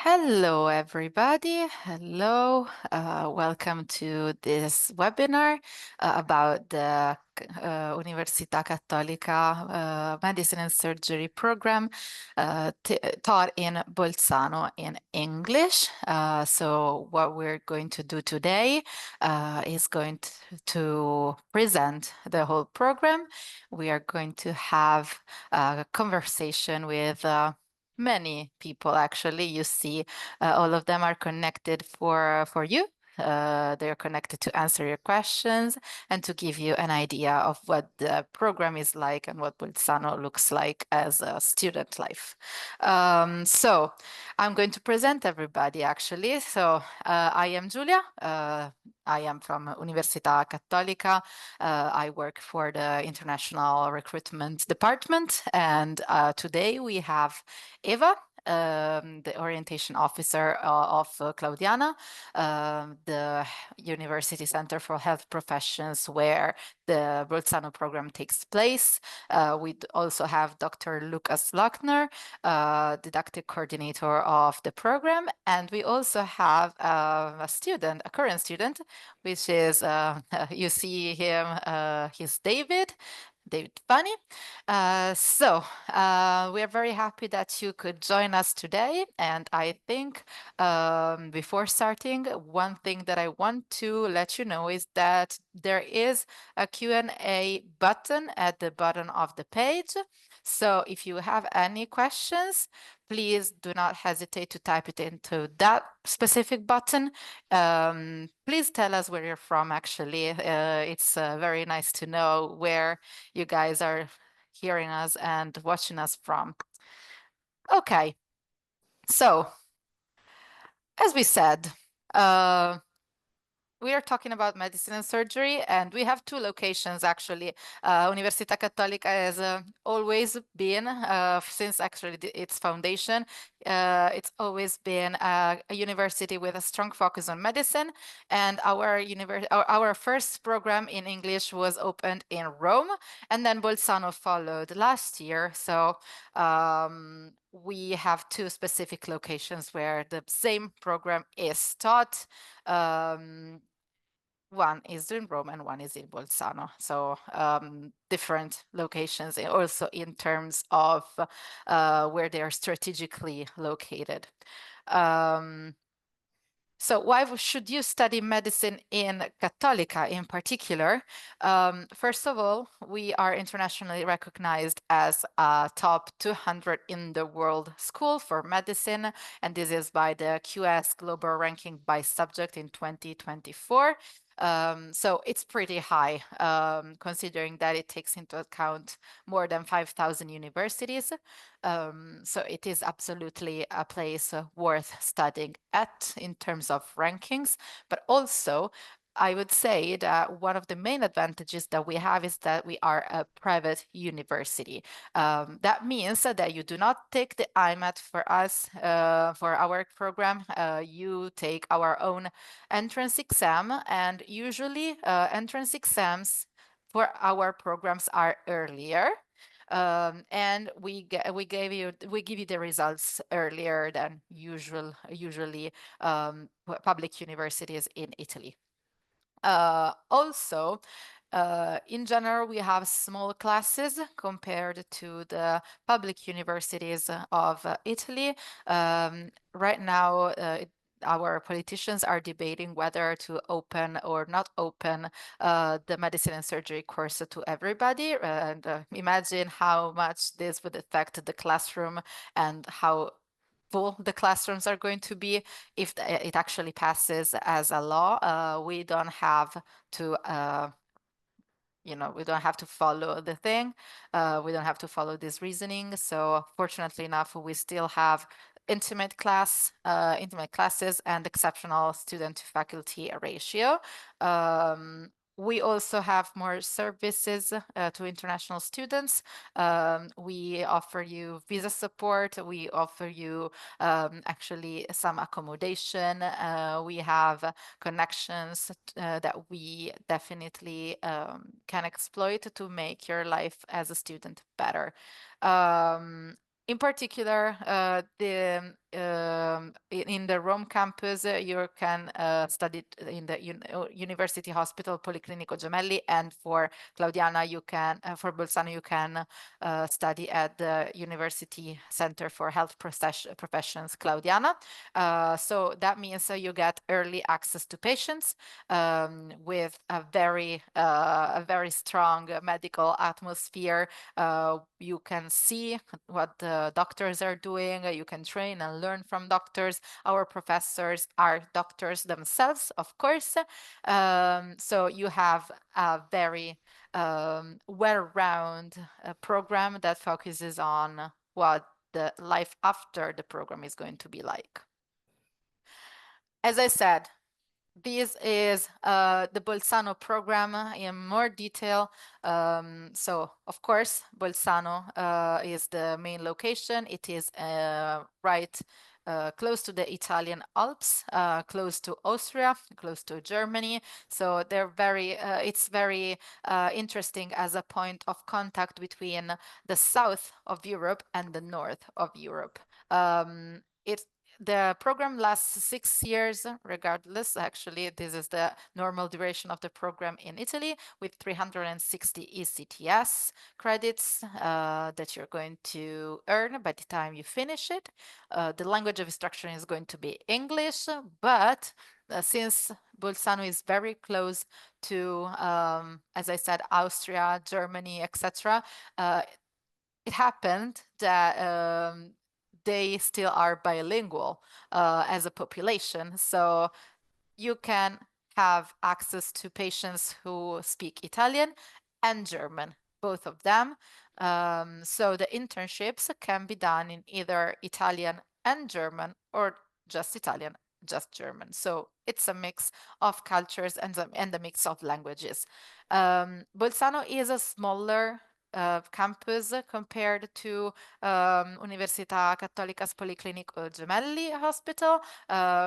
Hello, everybody. Hello. Welcome to this webinar about the Università Cattolica Medicine and Surgery program taught in Bolzano in English. So what we're going to do today is going to present the whole program. We are going to have a conversation with many people. Actually, you see, all of them are connected for you. They're connected to answer your questions and to give you an idea of what the program is like and what Bolzano looks like as a student life. So I'm going to present everybody actually. So I am Giulia. I am from Università Cattolica. I work for the International Recruitment Department, and today we have Eva, the orientation officer of Claudiana, the University Center for Health Professions, where the Bolzano program takes place. We also have Dr. Lucas Lochner, didactic coordinator of the program, and we also have a student, a current student, which is, you see him, he's David. David Funny. We are very happy that you could join us today. And I think before starting, one thing that I want to let you know is that there is a Q&A button at the bottom of the page. So if you have any questions, please do not hesitate to type it into that specific button. Please tell us where you're from, actually. It's very nice to know where you guys are hearing us and watching us from. Okay, so as we said, we are talking about medicine and surgery, and we have two locations actually. Università Cattolica has always been, since actually its foundation, it's always been a university with a strong focus on medicine. And our first program in English was opened in Rome, and then Bolzano followed last year. So we have two specific locations where the same program is taught. One is in Rome and one is in Bolzano. So different locations also in terms of where they are strategically located. So why should you study medicine in Cattolica in particular? First of all, we are internationally recognized as a top 200 in the world school for medicine, and this is by the QS Global Ranking by Subject in 2024. So it's pretty high, considering that it takes into account more than 5,000 universities. So it is absolutely a place worth studying at in terms of rankings, but also I would say that one of the main advantages that we have is that we are a private university. That means that you do not take the IMAT for us, for our program. You take our own entrance exam, and usually entrance exams for our programs are earlier. And we give you the results earlier than usually public universities in Italy. Also, in general, we have small classes compared to the public universities of Italy. Right now, our politicians are debating whether to open or not open the medicine and surgery course to everybody. And imagine how much this would affect the classroom and how full the classrooms are going to be if it actually passes as a law. We don't have to we don't have to follow the thing. We don't have to follow this reasoning. So fortunately enough, we still have intimate classes and exceptional student to faculty ratio. We also have more services to international students. We offer you visa support. We offer you actually some accommodation. We have connections that we definitely can exploit to make your life as a student better. In particular, in the Rome campus, you can study in the University Hospital Policlinico Gemelli, and for Claudiana, you can, for Bolzano, you can study at the University Center for Health Professions, Claudiana. So that means you get early access to patients with a very strong medical atmosphere. You can see what the doctors are doing. You can train and learn from doctors. Our professors are doctors themselves, of course. So you have a very well-rounded program that focuses on what the life after the program is going to be like. As I said, this is the Bolzano program in more detail. So, of course, Bolzano is the main location. It is right close to the Italian Alps, close to Austria, close to Germany. So it's very interesting as a point of contact between the south of Europe and the north of Europe. The program lasts 6 years, regardless. Actually, this is the normal duration of the program in Italy, with 360 ECTS credits that you're going to earn by the time you finish it. The language of instruction is going to be English, but since Bolzano is very close to, as I said, Austria, Germany, etc., it happened that they still are bilingual as a population. So you can have access to patients who speak Italian and German, both of them. So the internships can be done in either Italian and German, or just Italian, just German. So it's a mix of cultures and a mix of languages. Bolzano is a smaller campus compared to Università Cattolica's Policlinico Gemelli Hospital,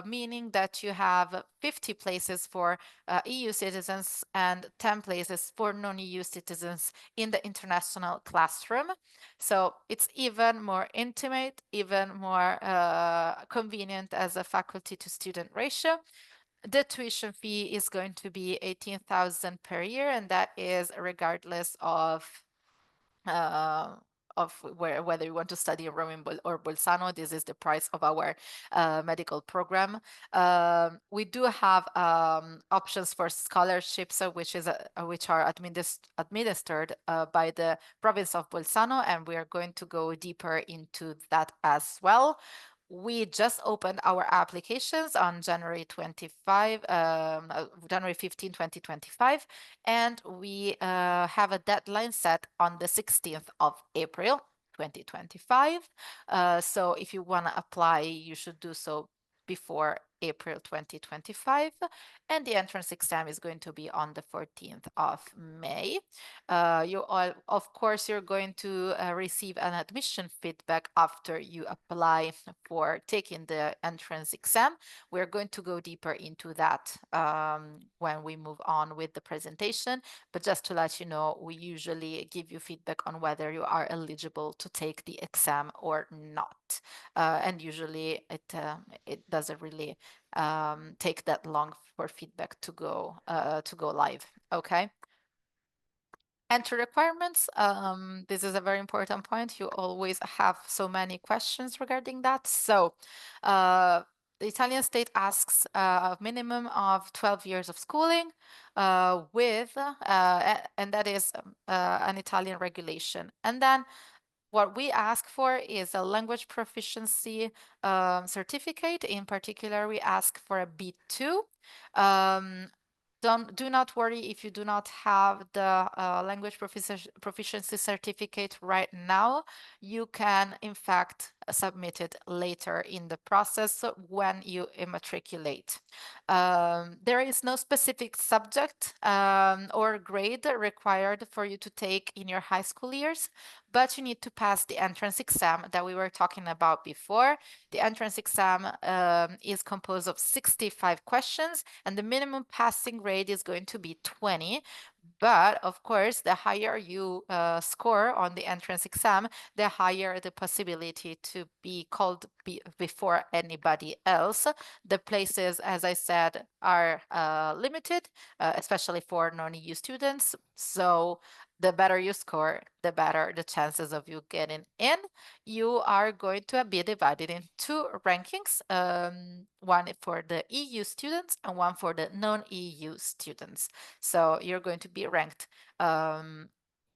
meaning that you have 50 places for EU citizens and 10 places for non-EU citizens in the international classroom. So it's even more intimate, even more convenient as a faculty to student ratio. The tuition fee is going to be 18,000 per year, and that is regardless uh, of whether you want to study in Rome or Bolzano. This is the price of our medical program. We do have options for scholarships, which are administered by the province of Bolzano, and we are going to go deeper into that as well. We just opened our applications on January 15, 2025, and we have a deadline set on the 16th of April, 2025. So if you want to apply, you should do so before April 2025, and the entrance exam is going to be on the 14th of May. Of course, you're going to receive an admission feedback after you apply for taking the entrance exam. We're going to go deeper into that when we move on with the presentation, but just to let you know, we usually give you feedback on whether you are eligible to take the exam or not. And usually it doesn't really take that long for feedback to go live. Okay. Entry requirements. This is a very important point. You always have so many questions regarding that. So the Italian state asks a minimum of 12 years of schooling and that is an Italian regulation. And then what we ask for is a language proficiency certificate. In particular, we ask for a B2. Do not worry if you do not have the language proficiency certificate right now. You can, in fact, submit it later in the process when you immatriculate. There is no specific subject or grade required for you to take in your high school years, but you need to pass the entrance exam that we were talking about before. The entrance exam is composed of 65 questions, and the minimum passing grade is going to be 20. But of course, the higher you score on the entrance exam, the higher the possibility to be called before anybody else. The places, as I said, are limited, especially for non-EU students. So the better you score, the better the chances of you getting in. You are going to be divided in two rankings, one for the EU students and one for the non-EU students. So you're going to be ranked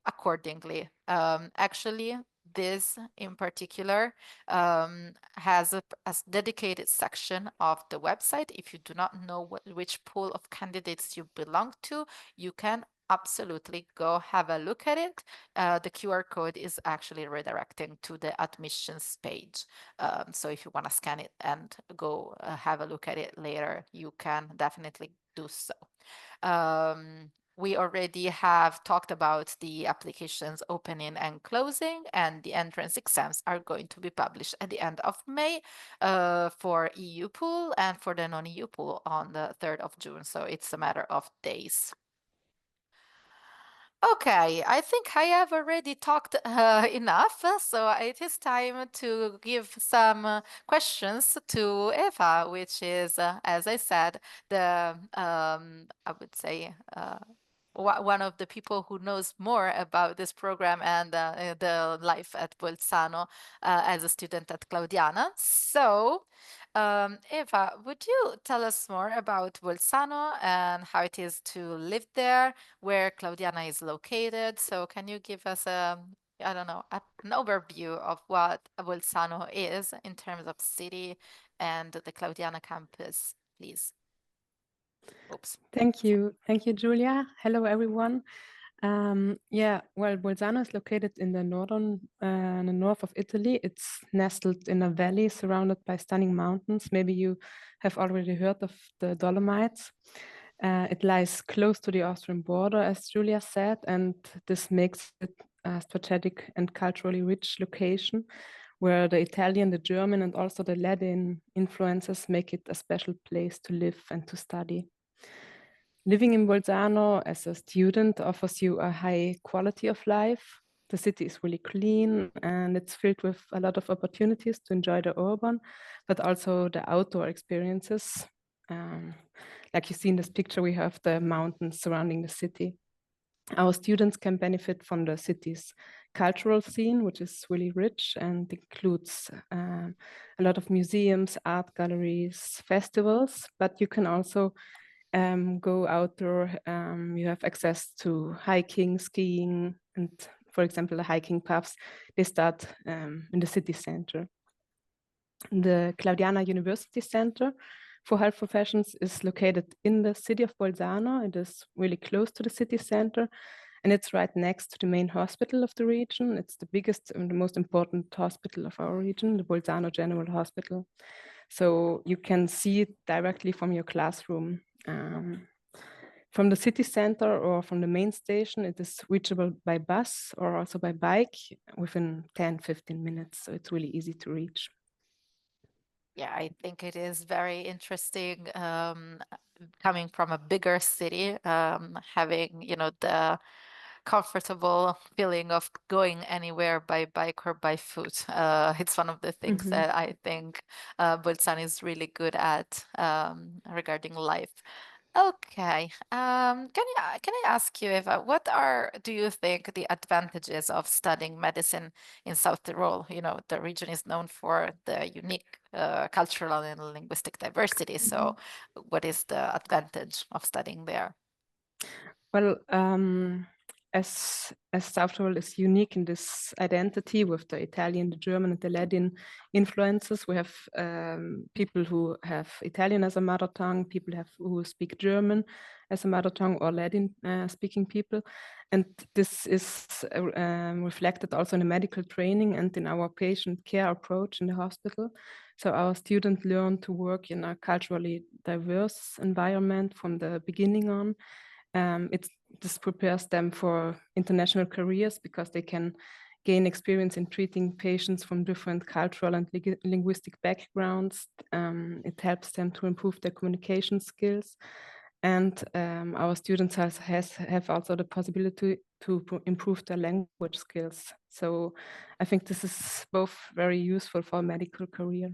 accordingly. Actually, this in particular has a dedicated section of the website. If you do not know which pool of candidates you belong to, you can absolutely go have a look at it. The QR code is actually redirecting to the admissions page. So if you want to scan it and go have a look at it later, you can definitely do so. We already have talked about the applications opening and closing, and the entrance exams are going to be published at the end of May for EU pool and for the non-EU pool on the 3rd of June. So it's a matter of days. Okay, I think I have already talked enough, so it is time to give some questions to Eva, which is, as I said, the I would say one of the people who knows more about this program and the life at Bolzano as a student at Claudiana. So, Eva, would you tell us more about Bolzano and how it is to live there, where Claudiana is located? So, can you give us I don't know, an overview of what Bolzano is in terms of city and the Claudiana campus, please? Oops. Thank you. Thank you, Julia. Hello, everyone. Well, Bolzano is located in the north of Italy. It's nestled in a valley surrounded by stunning mountains. Maybe you have already heard of the Dolomites. It lies close to the Austrian border, as Julia said, and this makes it a strategic and culturally rich location where the Italian, the German, and also the Latin influences make it a special place to live and to study. Living in Bolzano as a student offers you a high quality of life. The city is really clean and it's filled with a lot of opportunities to enjoy the urban, but also the outdoor experiences. Like you see in this picture, we have the mountains surrounding the city. Our students can benefit from the city's cultural scene, which is really rich and includes a lot of museums, art galleries, festivals, but you can also go outdoor. You have access to hiking, skiing, and for example, the hiking paths, they start in the city center. The Claudiana University Center for Health Professions is located in the city of Bolzano. It is really close to the city center, and it's right next to the main hospital of the region. It's the biggest and the most important hospital of our region, the Bolzano General Hospital. So you can see it directly from your classroom. From the city center or from the main station, it is reachable by bus or also by bike within 10-15 minutes. So it's really easy to reach. Yeah, I think it is very interesting coming from a bigger city, having, the comfortable feeling of going anywhere by bike or by foot. It's one of the things that I think Bolzano is really good at regarding life. Okay. Can I ask you, Eva, do you think the advantages of studying medicine in South Tyrol? The region is known for the unique cultural and linguistic diversity. So, what is the advantage of studying there? Well, as South Tyrol is unique in this identity with the Italian, the German, and the Latin influences, we have people who have Italian as a mother tongue, people who speak German as a mother tongue, or Latin speaking people, and this is reflected also in the medical training and in our patient care approach in the hospital. So our students learn to work in a culturally diverse environment from the beginning on. This prepares them for international careers because they can gain experience in treating patients from different cultural and linguistic backgrounds. It helps them to improve their communication skills. and our students have also the possibility to improve their language skills. So I think this is both very useful for a medical career.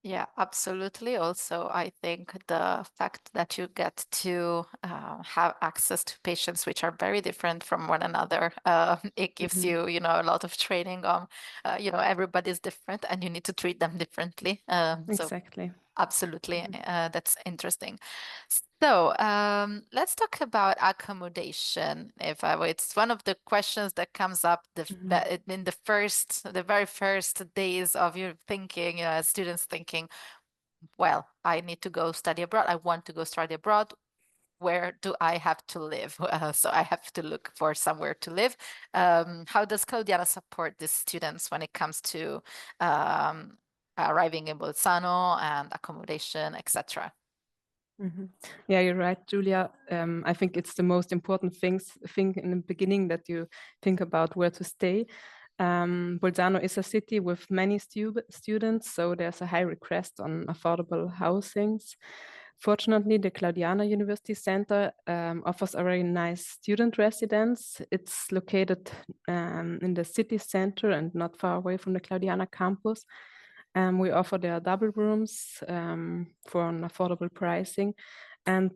Yeah, absolutely. Also, I think the fact that you get to have access to patients which are very different from one another, it gives Mhm. you, a lot of training on, everybody's different and you need to treat them differently. So Exactly. absolutely, Mhm. that's interesting. So let's talk about accommodation. It's one of the questions that comes up Mhm. in the very first days of your thinking, as students thinking, well, I need to go study abroad. I want to go study abroad. Where do I have to live? So I have to look for somewhere to live. How does Claudiana support these students when it comes to um, arriving in Bolzano and accommodation, etc.? Mhm. Yeah, you're right, Julia. I think it's the most important thing in the beginning that you think about where to stay. Bolzano is a city with many students, so there's a high request on affordable housings. Fortunately, the Claudiana University Center offers a very nice student residence. It's located in the city center and not far away from the Claudiana campus. We offer their double rooms for an affordable pricing. And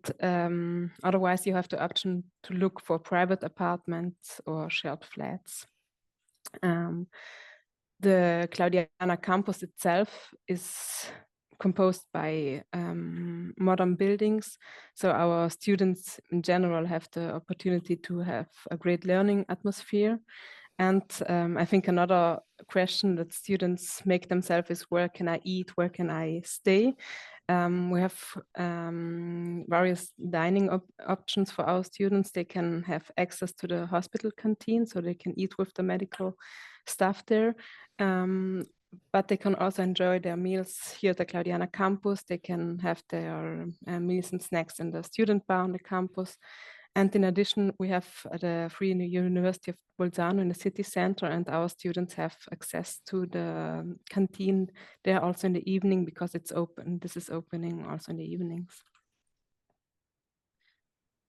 otherwise, you have the option to look for private apartments or shared flats. Um, the Claudiana campus itself is composed by modern buildings. So our students in general have the opportunity to have a great learning atmosphere. And I think another question that students make themselves is, where can I eat? Where can I stay? We have various dining options for our students. They can have access to the hospital canteen, so they can eat with the medical staff there. Um, but they can also enjoy their meals here at the Claudiana campus. They can have their meals and snacks in the student bar on the campus. And in addition, we have the Free University of Bolzano in the city center, and our students have access to the canteen there also in the evening because it's open. This is opening also in the evenings.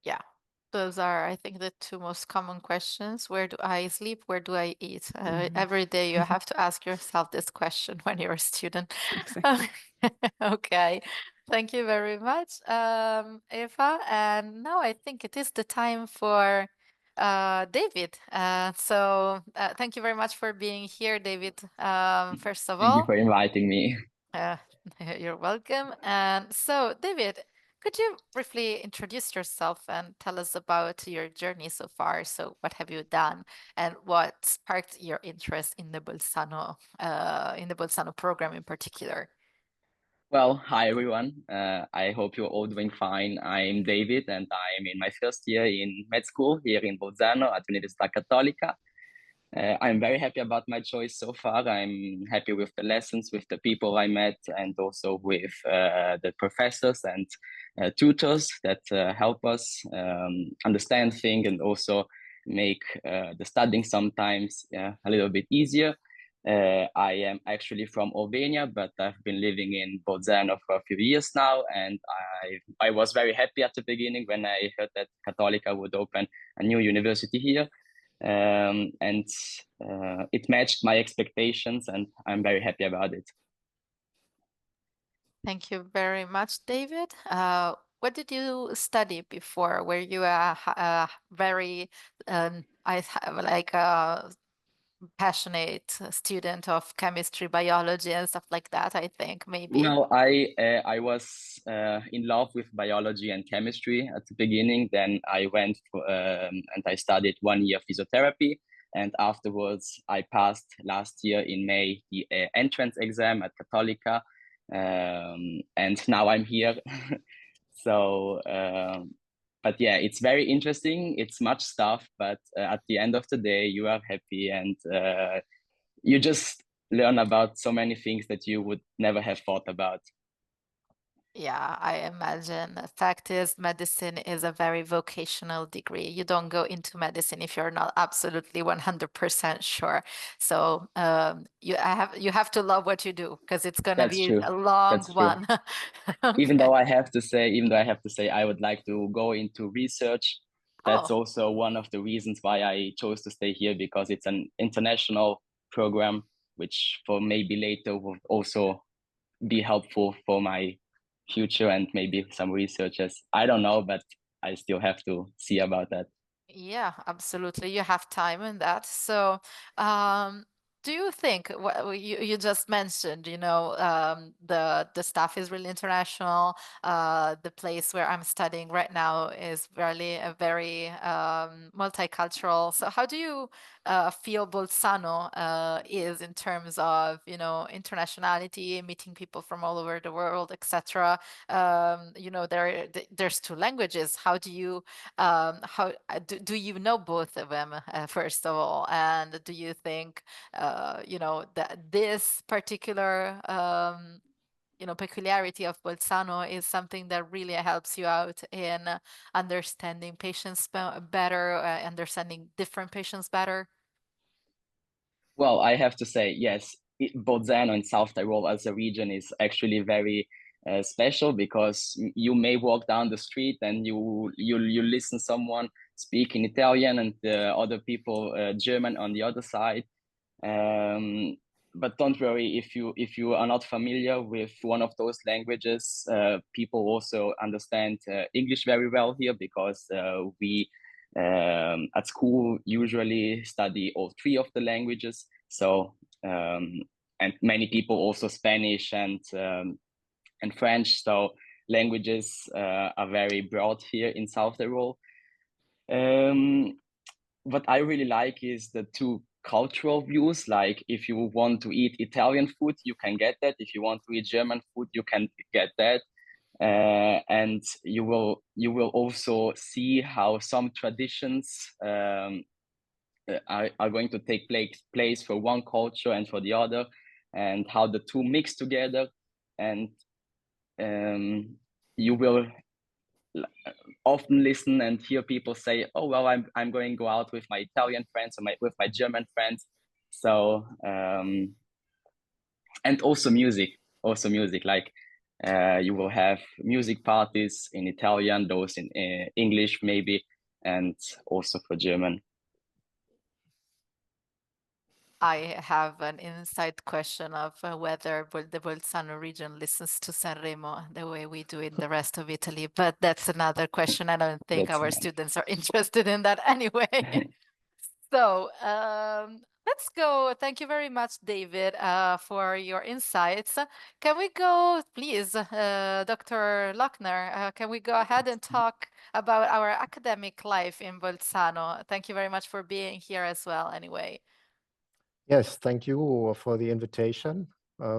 Yeah, those are, I think, the two most common questions. Where do I sleep? Where do I eat? Mhm. Every day you have to ask yourself this question when you're a student. Exactly. Okay, thank you very much, Eva. And now I think it is the time for David. Thank you very much for being here, David. First of Thank you all. for inviting me. Uh, you're welcome. And so, David, could you briefly introduce yourself and tell us about your journey so far? So, what have you done, and what sparked your interest in the Bolzano program in particular? Well, hi everyone. I hope you're all doing fine. I'm David and I'm in my first year in med school here in Bolzano at Università Cattolica. I'm very happy about my choice so far. I'm happy with the lessons, with the people I met, and also with the professors and tutors that help us understand things and also make the studying sometimes a little bit easier. I am actually from Albania, but I've been living in Bolzano for a few years now, and I was very happy at the beginning when I heard that Cattolica would open a new university here. And it matched my expectations, and I'm very happy about it. Thank you very much, David. What did you study before? Were you a very, I have like a passionate student of chemistry, biology, and stuff like that, I think, maybe. Well, I was in love with biology and chemistry at the beginning. Then I went and I studied 1 year physiotherapy, and afterwards I passed last year in May the entrance exam at Cattolica, and now I'm here. So, but yeah, it's very interesting. It's much stuff, but at the end of the day, you are happy and you just learn about so many things that you would never have thought about. Yeah, I imagine. The fact is, medicine is a very vocational degree. You don't go into medicine if you're not absolutely 100% sure. So you have to love what you do because it's gonna That's be true. a long That's true. one. Even Okay. though I have to say, I would like to go into research. That's Oh, also one of the reasons why I chose to stay here, because it's an international program, which for maybe later will also be helpful for my future and maybe some researchers. I don't know, but I still have to see about that. yeah, absolutely. You have time in that. So, do you think what you just mentioned, the staff is really international. The place where I'm studying right now is really a very multicultural. So, how do you feel Bolzano is in terms of, internationality, meeting people from all over the world, etc. There's two languages. How do you how do you know both of them, first of all? And do you think, that this particular, peculiarity of Bolzano is something that really helps you out in understanding patients better, understanding different patients better? Well, I have to say, yes, Bolzano in South Tyrol as a region is actually very special, because you may walk down the street and you listen someone speak in Italian and other people German on the other side. Um, but don't worry, if you are not familiar with one of those languages, people also understand English very well here, because we at school usually study all three of the languages. So and many people also Spanish and French. So languages are very broad here in South Tyrol. Um, what I really like is the two cultural views. Like, if you want to eat Italian food, you can get that. If you want to eat German food, you can get that. And you will also see how some traditions are going to take place for one culture and for the other, and how the two mix together. And you will often listen and hear people say, "Oh well, I'm going to go out with my Italian friends or with my German friends." So and also music. Like you will have music parties in Italian, those in English maybe, and also for German. I have an inside question of whether the Bolzano region listens to Sanremo the way we do in the rest of Italy, but that's another question. I don't think That's our students are interested in that anyway. So let's go. Thank you very much, David, for your insights. Can we go, please, Dr. Lochner, can we go ahead and talk about our academic life in Bolzano? Thank you very much for being here as well, anyway. Yes, thank you for the invitation.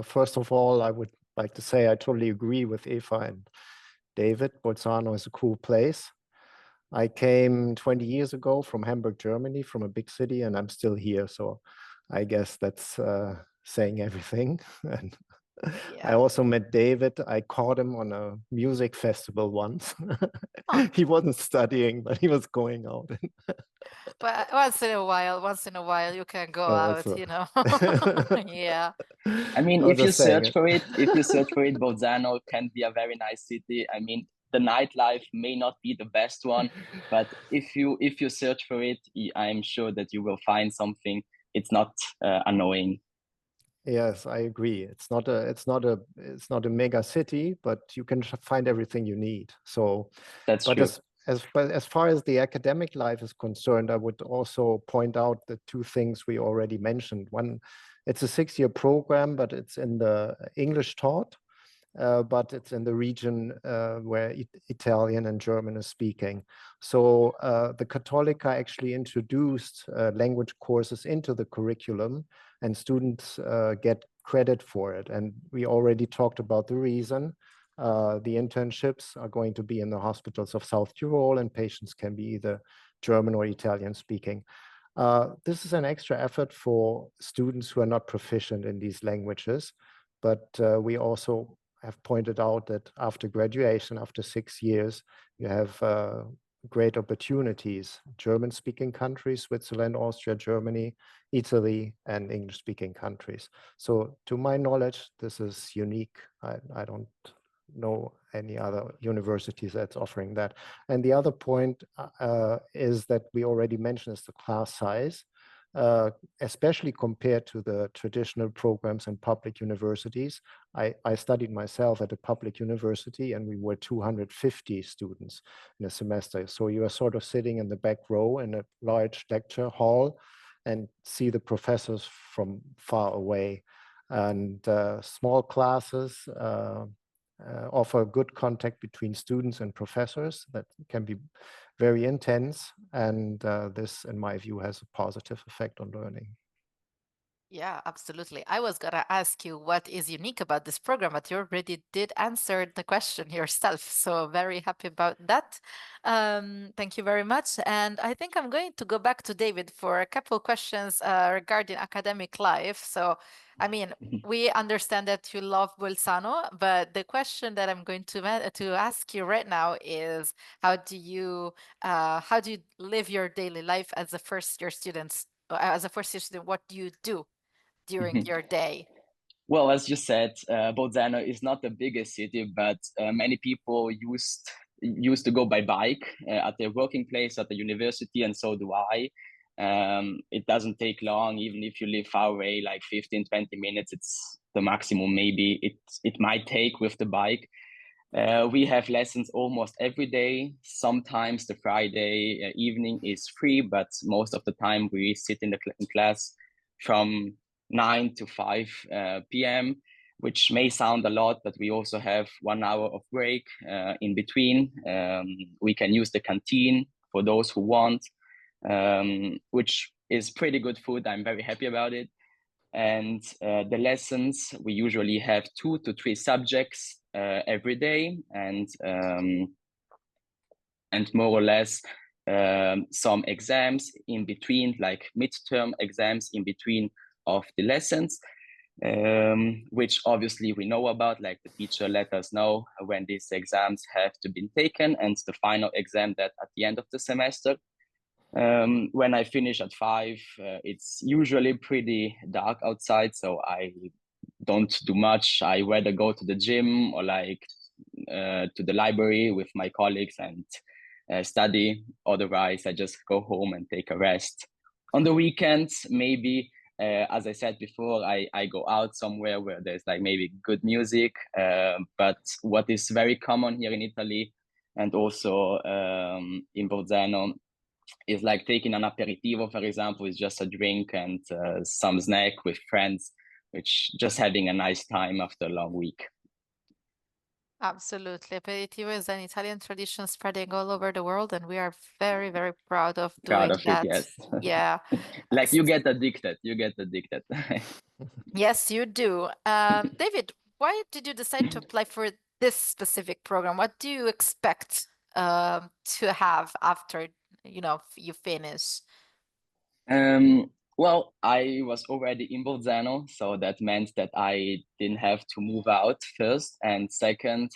First of all, I would like to say I totally agree with Eva and David. Bolzano is a cool place. I came 20 years ago from Hamburg, Germany, from a big city, and I'm still here. So I guess that's saying everything. And I Yeah. also met David. I caught him on a music festival once. Huh. He wasn't studying, but he was going out. But once in a while, you can go out, Also. Yeah. I mean, I'm if you just saying search for it, Bolzano can be a very nice city. I mean, the nightlife may not be the best one, but if you search for it, I'm sure that you will find something. It's not annoying. Yes, I agree. It's not a mega city, but you can find everything you need. So, That's but true. as far as the academic life is concerned, I would also point out the two things we already mentioned. One, it's a 6-year program, but it's in the English taught, but it's in the region where Italian and German is speaking. So the Cattolica actually introduced language courses into the curriculum, and students get credit for it. And we already talked about the reason. The internships are going to be in the hospitals of South Tyrol, and patients can be either German or Italian speaking. This is an extra effort for students who are not proficient in these languages, but we also have pointed out that after graduation, after 6 years, you have great opportunities. German-speaking countries, Switzerland, Austria, Germany, Italy, and English-speaking countries. So to my knowledge, this is unique. I don't know any other universities that's offering that. And the other point is that we already mentioned is the class size. Especially compared to the traditional programs in public universities. I studied myself at a public university and we were 250 students in a semester. So you are sort of sitting in the back row in a large lecture hall and see the professors from far away. And small classes offer good contact between students and professors that can be very intense, and this, in my view, has a positive effect on learning. Yeah, absolutely. I was gonna ask you what is unique about this program, but you already did answer the question yourself. So very happy about that. Thank you very much. And I think I'm going to go back to David for a couple questions regarding academic life. So, I mean, we understand that you love Bolzano, but the question that I'm going to ask you right now is how do you live your daily life as a first year student? As a first year student, what do you do during your day? Well, as you said, Bolzano is not the biggest city, but many people used to go by bike at their working place, at the university, and so do I. It doesn't take long, even if you live far away, like 15, 20 minutes, it's the maximum maybe it might take with the bike. We have lessons almost every day. Sometimes the Friday evening is free, but most of the time we sit in class from 9 to 5 p.m., which may sound a lot, but we also have 1 hour of break in between. We can use the canteen for those who want, which is pretty good food. I'm very happy about it. And the lessons, we usually have 2 to 3 subjects every day, and more or less some exams in between, like midterm exams in between of the lessons, which obviously we know about, like the teacher let us know when these exams have to be taken, and the final exam that at the end of the semester. When I finish at 5, it's usually pretty dark outside, so I don't do much. I rather go to the gym or like to the library with my colleagues and study. Otherwise, I just go home and take a rest. On the weekends, maybe, as I said before, I go out somewhere where there's like maybe good music. But what is very common here in Italy and also in Bolzano is like taking an aperitivo, for example, is just a drink and some snack with friends, which just having a nice time after a long week. Absolutely. Aperitivo is an Italian tradition spreading all over the world, and we are very, very proud of Proud doing of it, that. yes. Yeah. Like you get addicted. Yes, you do. David, why did you decide to apply for this specific program? What do you expect to have after, you finish? Well, I was already in Bolzano, so that meant that I didn't have to move out first. And second,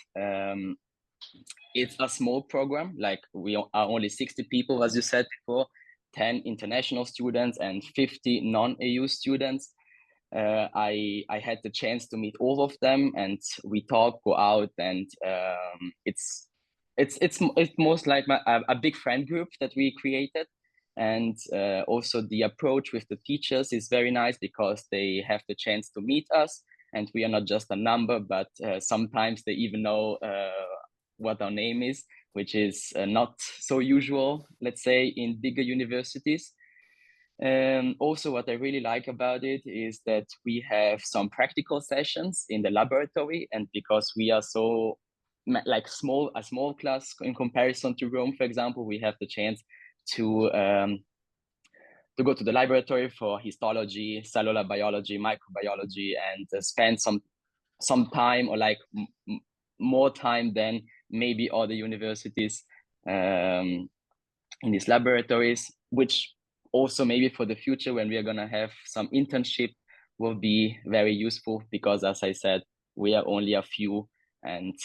it's a small program. Like we are only 60 people, as you said before, 10 international students and 50 non-EU students. I had the chance to meet all of them, and we talk, go out, and it's most like a big friend group that we created. And also the approach with the teachers is very nice because they have the chance to meet us, and we are not just a number, but sometimes they even know what our name is, which is not so usual, let's say, in bigger universities. Also, what I really like about it is that we have some practical sessions in the laboratory, and because we are so like a small class in comparison to Rome, for example, we have the chance to go to the laboratory for histology, cellular biology, microbiology, and spend some time, or like more time than maybe other universities in these laboratories, which also maybe for the future when we are going to have some internship will be very useful, because as I said, we are only a few and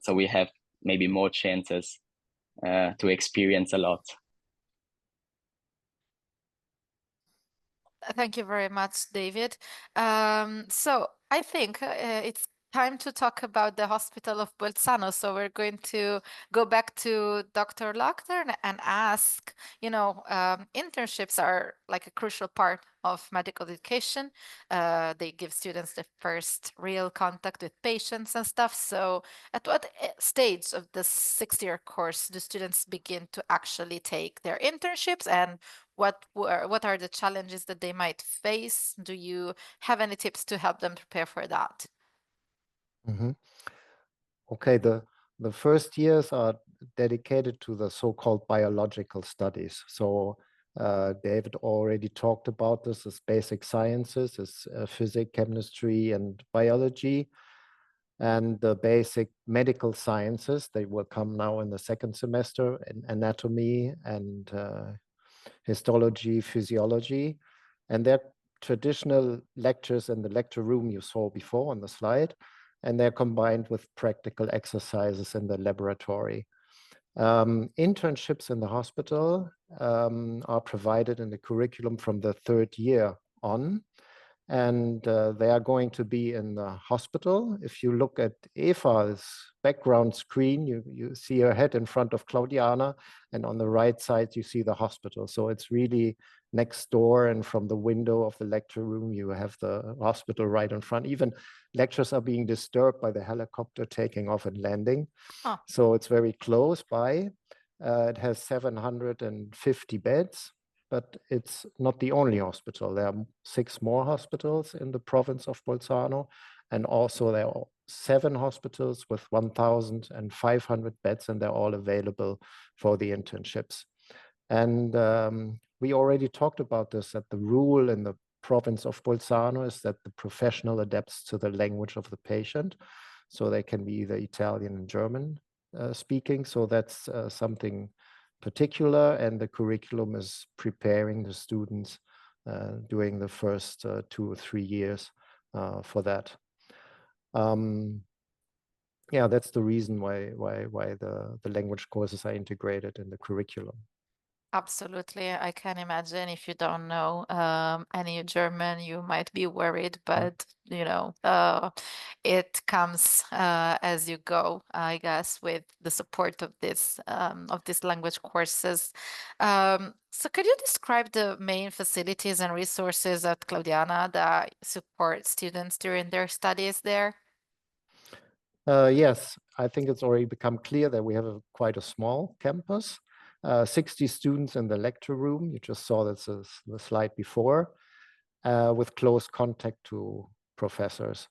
so we have maybe more chances to experience a lot. Thank you very much, David. So I think it's time to talk about the Hospital of Bolzano. So we're going to go back to Dr. Lochner and ask, internships are like a crucial part of medical education. They give students the first real contact with patients and stuff. So at what stage of the 6-year course do students begin to actually take their internships, and what are the challenges that they might face? Do you have any tips to help them prepare for that? Mm-hmm. Okay, the first years are dedicated to the so-called biological studies. So David already talked about this as basic sciences, as physics, chemistry, and biology. And the basic medical sciences, they will come now in the second semester, in anatomy and histology, physiology. And they're traditional lectures in the lecture room you saw before on the slide, and they're combined with practical exercises in the laboratory. Internships in the hospital are provided in the curriculum from the 3rd year on, and they are going to be in the hospital. If you look at Eva's background screen, you see her head in front of Claudiana, and on the right side, you see the hospital. So it's really next door, and from the window of the lecture room, you have the hospital right in front. Even lectures are being disturbed by the helicopter taking off and landing. Oh. So it's very close by. It has 750 beds. But it's not the only hospital. There are 6 more hospitals in the province of Bolzano, and also there are 7 hospitals with 1,500 beds, and they're all available for the internships. And we already talked about this, that the rule in the province of Bolzano is that the professional adapts to the language of the patient. So they can be either Italian and German speaking. So that's something particular, and the curriculum is preparing the students during the first 2 or 3 years for that. Yeah, that's the reason why the language courses are integrated in the curriculum. Absolutely. I can imagine if you don't know any German, you might be worried, but it comes as you go, I guess, with the support of these language courses. So could you describe the main facilities and resources at Claudiana that support students during their studies there? Yes, I think it's already become clear that we have quite a small campus. 60 students in the lecture room. You just saw this as the slide before, with close contact to professors.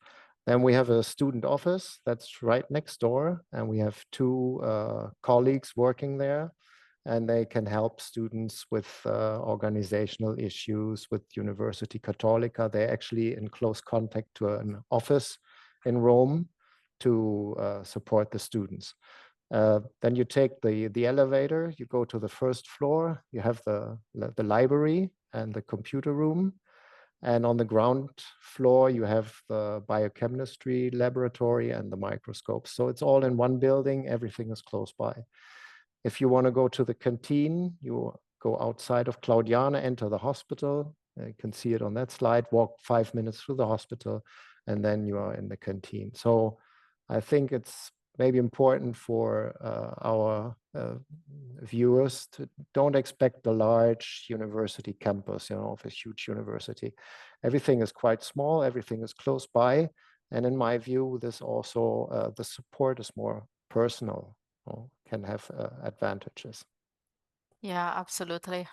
Then we have a student office that's right next door, and we have 2 colleagues working there, and they can help students with organizational issues with Università Cattolica. They're actually in close contact to an office in Rome to support the students. Then you take the elevator, you go to the first floor, you have the library and the computer room. And on the ground floor, you have the biochemistry laboratory and the microscopes. So it's all in one building, everything is close by. If you want to go to the canteen, you go outside of Claudiana, enter the hospital. You can see it on that slide, walk 5 minutes through the hospital, and then you are in the canteen. So I think it's maybe important for our viewers to don't expect a large university campus, of a huge university. Everything is quite small, everything is close by. And in my view, this also, the support is more personal, can have advantages. Yeah, absolutely.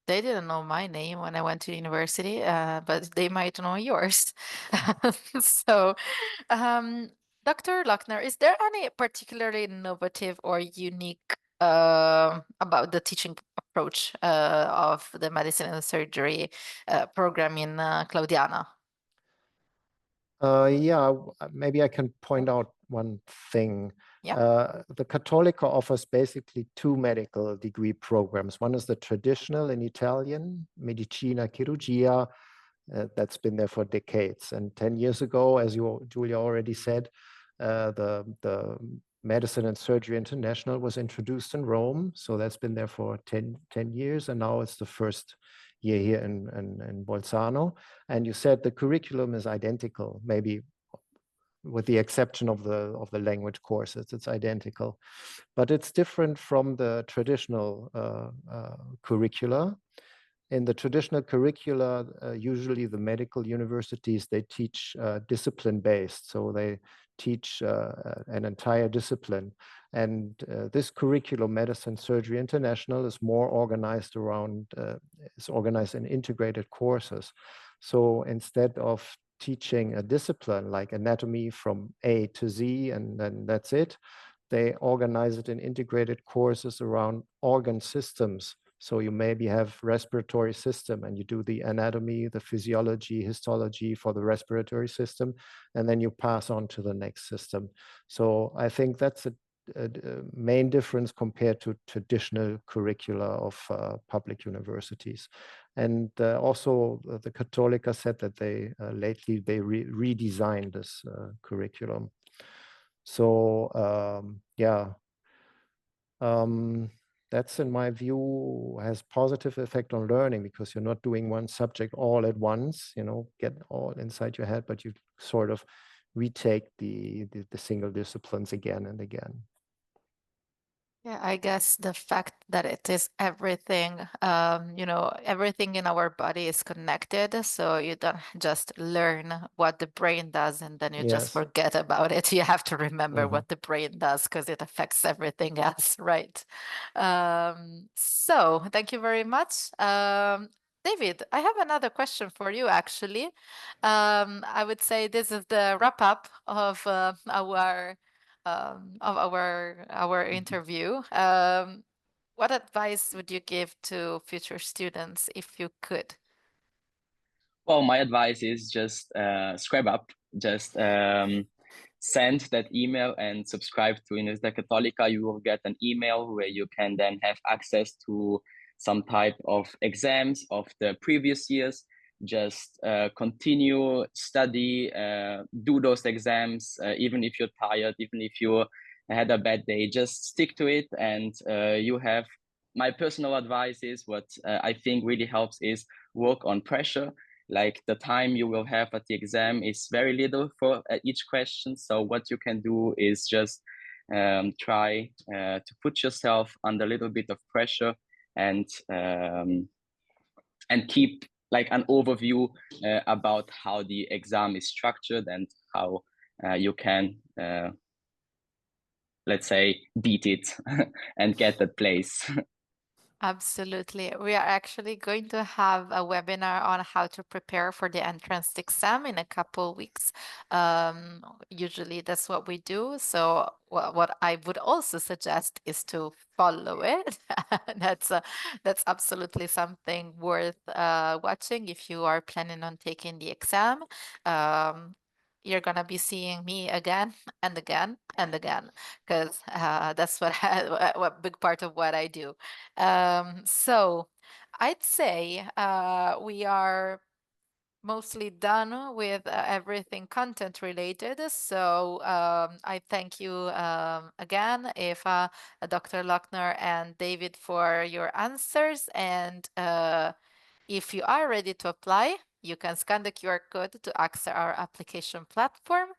They didn't know my name when I went to university, but they might know yours. So, Dr. Lochner, is there any particularly innovative or unique about the teaching approach of the medicine and surgery program in Claudiana? Yeah, maybe I can point out one thing. Yeah. The Cattolica offers basically 2 medical degree programs. One is the traditional in Italian, Medicina Chirurgia, that's been there for decades. And 10 years ago, as Julia already said, The Medicine and Surgery International was introduced in Rome. So that's been there for 10 years. And now it's the first year here in Bolzano. And you said the curriculum is identical, maybe with the exception of the language courses, it's identical. But it's different from the traditional curricula. In the traditional curricula, usually the medical universities, they teach discipline-based. So they teach an entire discipline. And this curriculum, Medicine Surgery International, is more organized around, is organized in integrated courses. So instead of teaching a discipline like anatomy from A to Z, and then that's it, they organize it in integrated courses around organ systems. So you maybe have respiratory system and you do the anatomy, the physiology, histology for the respiratory system, and then you pass on to the next system. So I think that's a main difference compared to traditional curricula of public universities. And also the Cattolica said that they lately redesigned this curriculum. So yeah, that's in my view has positive effect on learning, because you're not doing one subject all at once, you know, get all inside your head, but you sort of retake the single disciplines again and again. Yeah, I guess the fact that it is everything, you know, everything in our body is connected. So you don't just learn what the brain does and then you just Yes. forget about it. You have to remember what the brain does because it affects everything else, right? So thank you very much. David, I have another question for you, actually. I would say this is the wrap up of our interview. What advice would you give to future students if you could? Well, my advice is just scrap up, just send that email and subscribe to Università Cattolica. You will get an email where you can then have access to some type of exams of the previous years. Just continue, study, do those exams, even if you're tired, even if you had a bad day, just stick to it. And you have, my personal advice is what I think really helps is work on pressure. Like the time you will have at the exam is very little for each question. So what you can do is just try to put yourself under a little bit of pressure and keep like an overview about how the exam is structured and how you can, let's say, beat it and get that place. Absolutely. We are actually going to have a webinar on how to prepare for the entrance exam in a couple weeks. Usually that's what we do. So what I would also suggest is to follow it. That's absolutely something worth watching if you are planning on taking the exam. You're gonna be seeing me again and again and again, because that's what big part of what I do. So I'd say we are mostly done with everything content related. So I thank you again, Eva, Dr. Lochner, and David for your answers. And if you are ready to apply, you can scan the QR code to access our application platform.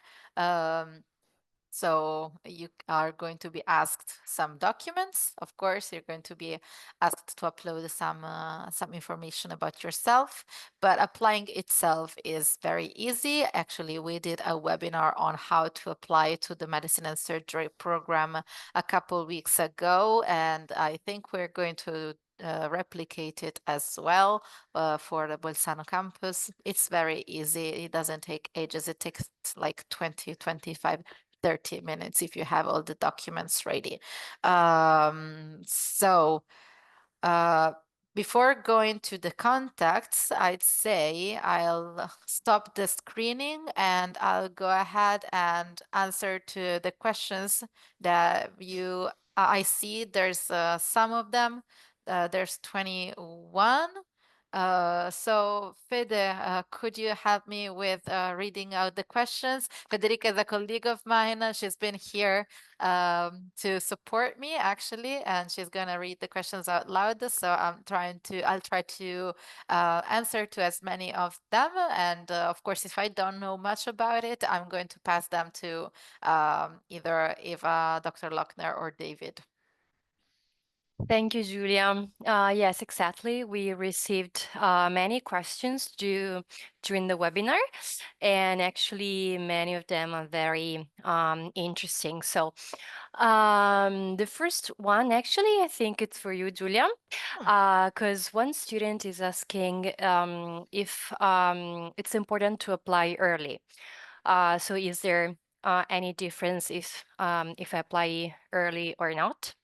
So you are going to be asked some documents. Of course, you're going to be asked to upload some information about yourself, but applying itself is very easy. Actually, we did a webinar on how to apply to the medicine and surgery program a couple weeks ago, and I think we're going to replicate it as well for the Bolzano campus. It's very easy. It doesn't take ages. It takes like 20, 25 30 minutes if you have all the documents ready. Before going to the contacts, I'd say I'll stop the screening and I'll go ahead and answer to the questions that I see there's some of them. There's 21. So Fede, could you help me with reading out the questions? Federica is a colleague of mine. She's been here to support me actually, and she's gonna read the questions out loud. So I'll try to answer to as many of them. And of course, if I don't know much about it, I'm going to pass them to either Eva, Dr. Lochner, or David. Thank you, Julia. Yes, exactly. We received many questions during the webinar, and actually many of them are very interesting. So the first one, actually, I think it's for you, Julia, because one student is asking if it's important to apply early. So is there any difference if I apply early or not?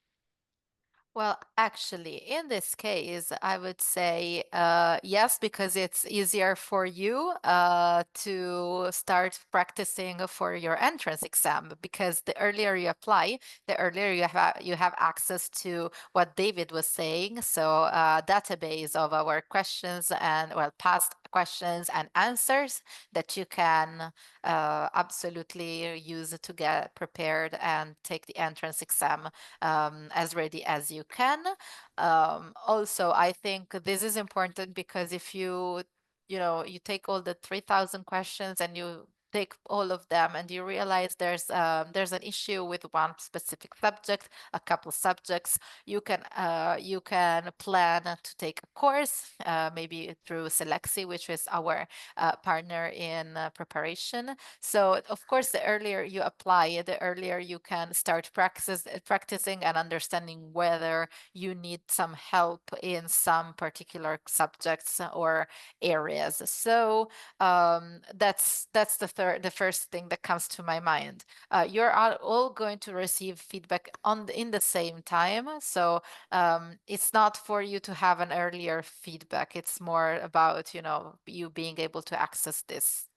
Well, actually, in this case, I would say yes, because it's easier for you to start practicing for your entrance exam. Because the earlier you apply, the earlier you have access to what David was saying. So, database of our questions and past questions and answers that you can absolutely use to get prepared and take the entrance exam as ready as you can. Also, I think this is important because if you take all the 3,000 questions and you take all of them and you realize there's an issue with one specific subject, a couple subjects, you can plan to take a course, maybe through Selexi, which is our partner in preparation. So of course, the earlier you apply, the earlier you can start practicing and understanding whether you need some help in some particular subjects or areas. So that's the first thing that comes to my mind. You're all going to receive feedback in the same time. So it's not for you to have an earlier feedback. It's more about, you being able to access this.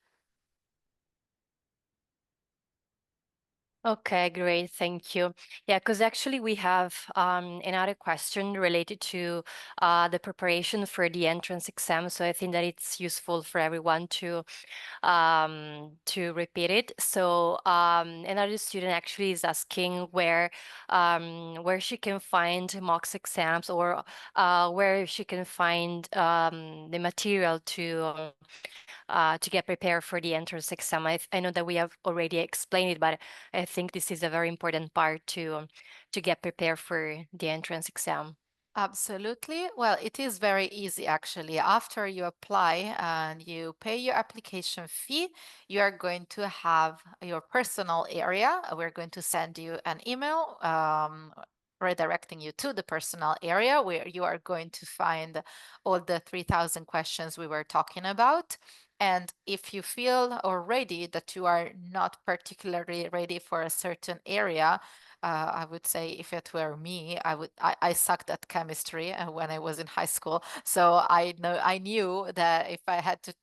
Okay, great. Thank you. Yeah, because actually we have another question related to the preparation for the entrance exam. So I think that it's useful for everyone to repeat it. So another student actually is asking where she can find mock exams, or where she can find the material to get prepared for the entrance exam. I know that we have already explained it, but I think this is a very important part to get prepared for the entrance exam. Absolutely. Well, it is very easy actually. After you apply and you pay your application fee, you are going to have your personal area. We're going to send you an email redirecting you to the personal area where you are going to find all the 3,000 questions we were talking about. And if you feel already that you are not particularly ready for a certain area, I would say if it were me, I sucked at chemistry when I was in high school. So I knew that if I had to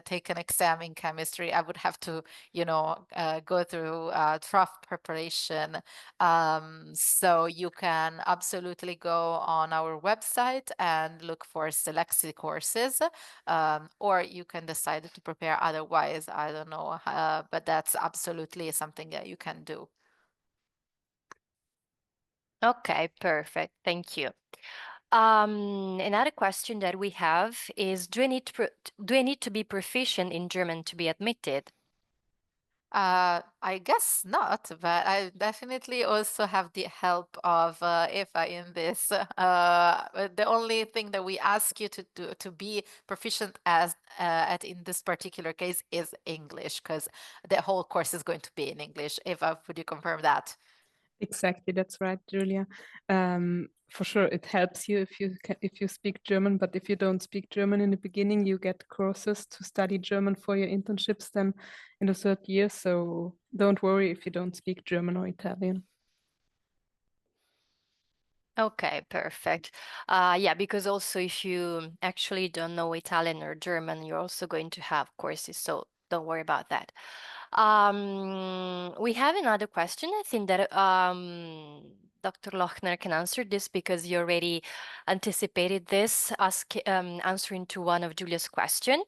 take an exam in chemistry, I would have to, go through tough preparation. So you can absolutely go on our website and look for Selexi courses, or you can decide to prepare otherwise. I don't know, but that's absolutely something that you can do. Okay, perfect. Thank you. Another question that we have is, do I need to be proficient in German to be admitted? I guess not, but I definitely also have the help of Eva in this. The only thing that we ask you to do to be proficient at in this particular case is English, because the whole course is going to be in English. Eva, would you confirm that? Exactly, that's right, Julia. For sure, it helps you if you speak German, but if you don't speak German in the beginning, you get courses to study German for your internships then in the third year. So don't worry if you don't speak German or Italian. Okay, perfect. Yeah, because also if you actually don't know Italian or German, you're also going to have courses, so don't worry about that. We have another question. I think that Dr. Lochner can answer this because you already anticipated this, answering to one of Julia's question.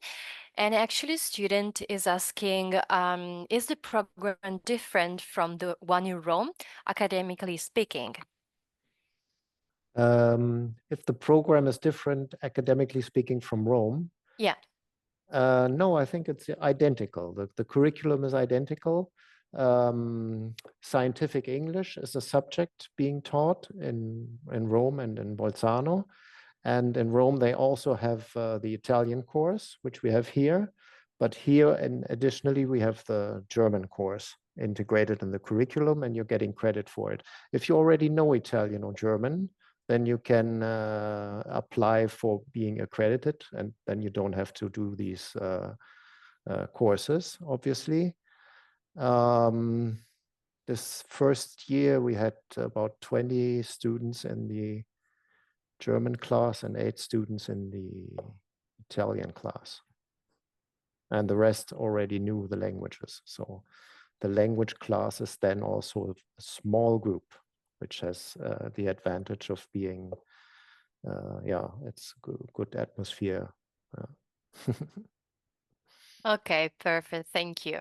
And actually, student is asking, is the program different from the one in Rome, academically speaking? If the program is different, academically speaking, from Rome, Yeah. no, I think it's identical. The curriculum is identical. Scientific English is a subject being taught in Rome and in Bolzano. And in Rome, they also have the Italian course, which we have here. But here, and additionally, we have the German course integrated in the curriculum, and you're getting credit for it. If you already know Italian or German, then you can apply for being accredited, and then you don't have to do these courses, obviously. This first year, we had about 20 students in the German class and 8 students in the Italian class. And the rest already knew the languages. So the language class is then also a small group, which has the advantage of being, it's good atmosphere. Okay, perfect. Thank you.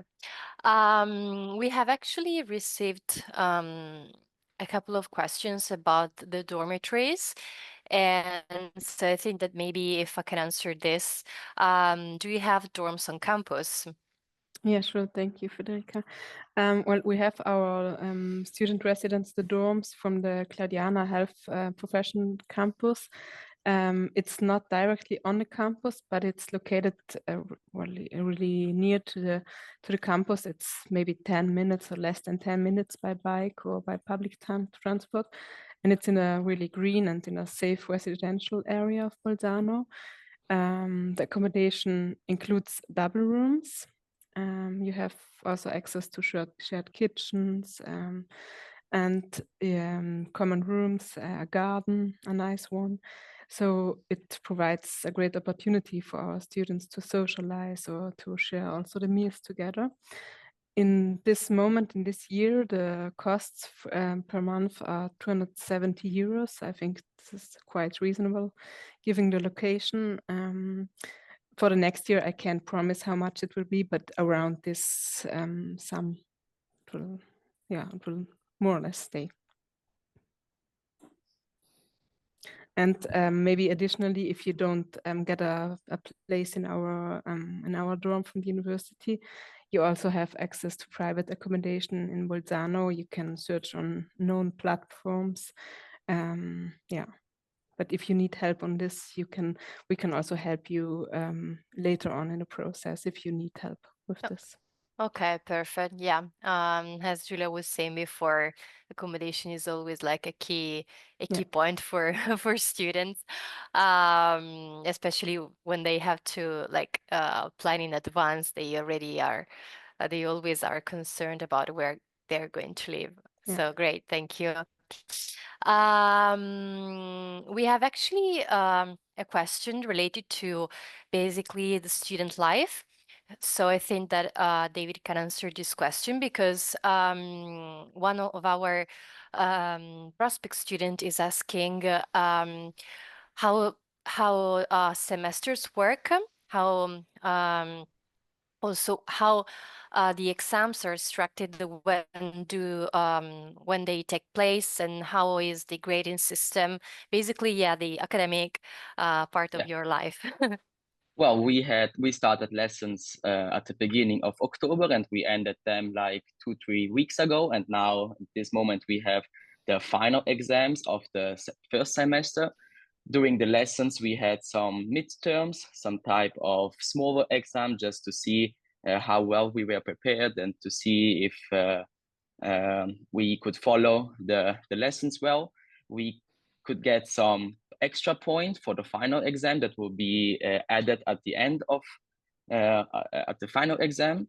We have actually received a couple of questions about the dormitories. And so I think that maybe if I can answer this, do you have dorms on campus? Yeah, sure. Thank you, Federica. Well, we have our student residence, the dorms from the Claudiana Health Profession campus. It's not directly on the campus, but it's located really near to the campus. It's maybe 10 minutes or less than 10 minutes by bike or by public transport. And it's in a really green and in a safe residential area of Bolzano. The accommodation includes double rooms. You have also access to shared kitchens and common rooms, a garden, a nice one. So it provides a great opportunity for our students to socialize or to share also the meals together. In this moment, in this year, the costs per month are 270 euros. I think this is quite reasonable, given the location. For the next year, I can't promise how much it will be, but around this sum, it will more or less stay. And maybe additionally, if you don't get a place in our dorm from the university, you also have access to private accommodation in Bolzano. You can search on known platforms. But if you need help on this, we can also help you later on in the process if you need help with this. Okay, perfect. Yeah. As Julia was saying before, accommodation is always like a key point for for students, especially when they have to like plan in advance. They always are concerned about where they're going to live. Yeah. So great, thank you. We have actually a question related to basically the student life. So I think that David can answer this question because one of our prospect student is asking how semesters work, how also how the exams are structured when they take place, and how is the grading system, basically, yeah, the academic part of your life. Well, we started lessons at the beginning of October, and we ended them like 2-3 weeks ago. And now at this moment we have the final exams of the first semester. During the lessons, we had some midterms, some type of smaller exam, just to see how well we were prepared and to see if we could follow the lessons well. We could get some extra point for the final exam that will be added at the end of at the final exam.